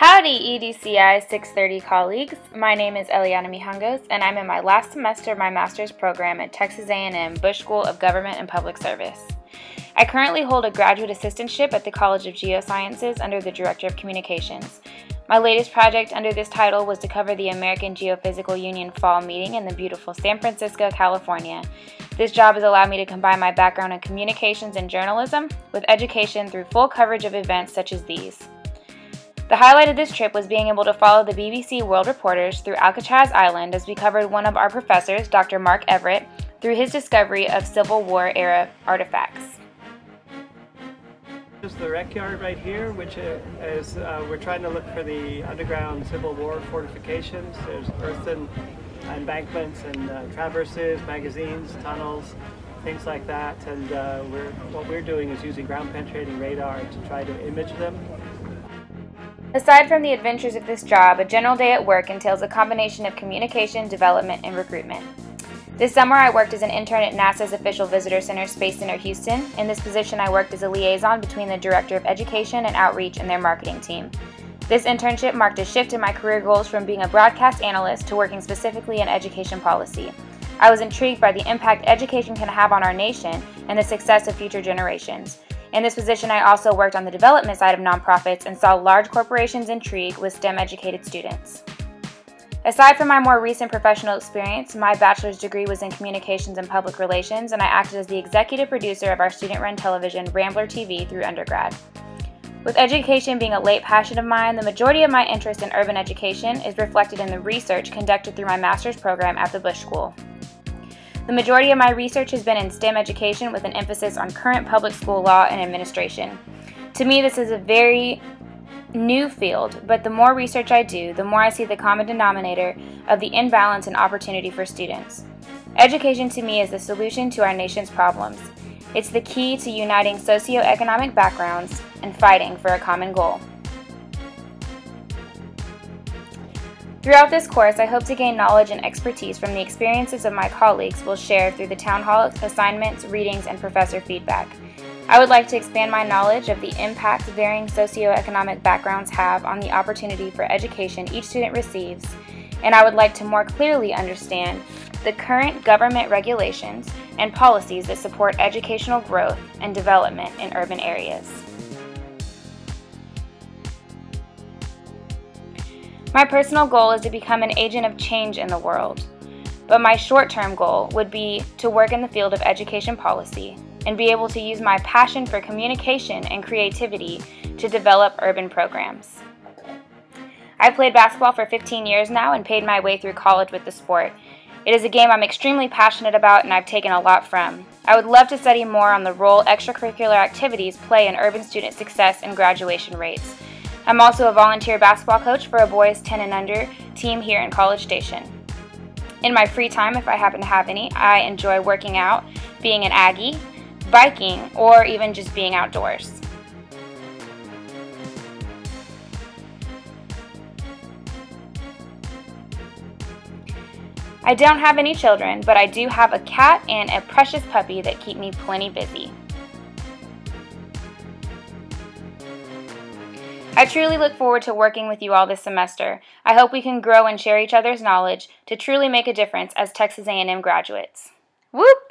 Howdy EDCI 630 colleagues, my name is Eliana Mijangos and I'm in my last semester of my master's program at Texas A&M Bush School of Government and Public Service. I currently hold a graduate assistantship at the College of Geosciences under the Director of Communications. My latest project under this title was to cover the American Geophysical Union Fall Meeting in the beautiful San Francisco, California. This job has allowed me to combine my background in communications and journalism with education through full coverage of events such as these. The highlight of this trip was being able to follow the BBC World Reporters through Alcatraz Island as we covered one of our professors, Dr. Mark Everett, through his discovery of Civil War era artifacts. This is the wreck yard right here, which is we're trying to look for the underground Civil War fortifications. There's earthen embankments and traverses, magazines, tunnels, things like that. And what we're doing is using ground penetrating radar to try to image them. Aside from the adventures of this job, a general day at work entails a combination of communication, development, and recruitment. This summer I worked as an intern at NASA's Official Visitor Center Space Center Houston. In this position I worked as a liaison between the Director of Education and Outreach and their marketing team. This internship marked a shift in my career goals from being a broadcast analyst to working specifically in education policy. I was intrigued by the impact education can have on our nation and the success of future generations. In this position, I also worked on the development side of nonprofits and saw large corporations intrigue with STEM-educated students. Aside from my more recent professional experience, my bachelor's degree was in communications and public relations, and I acted as the executive producer of our student-run television, Rambler TV, through undergrad. With education being a late passion of mine, the majority of my interest in urban education is reflected in the research conducted through my master's program at the Bush School. The majority of my research has been in STEM education with an emphasis on current public school law and administration. To me, this is a very new field, but the more research I do, the more I see the common denominator of the imbalance in opportunity for students. Education to me is the solution to our nation's problems. It's the key to uniting socioeconomic backgrounds and fighting for a common goal. Throughout this course, I hope to gain knowledge and expertise from the experiences of my colleagues will share through the town hall assignments, readings, and professor feedback. I would like to expand my knowledge of the impact varying socioeconomic backgrounds have on the opportunity for education each student receives, and I would like to more clearly understand the current government regulations and policies that support educational growth and development in urban areas. My personal goal is to become an agent of change in the world, but my short-term goal would be to work in the field of education policy and be able to use my passion for communication and creativity to develop urban programs. I played basketball for 15 years now and paid my way through college with the sport. It is a game I'm extremely passionate about and I've taken a lot from. I would love to study more on the role extracurricular activities play in urban student success and graduation rates. I'm also a volunteer basketball coach for a boys 10 and under team here in College Station. In my free time, if I happen to have any, I enjoy working out, being an Aggie, biking, or even just being outdoors. I don't have any children, but I do have a cat and a precious puppy that keep me plenty busy. I truly look forward to working with you all this semester. I hope we can grow and share each other's knowledge to truly make a difference as Texas A&M graduates. Whoop!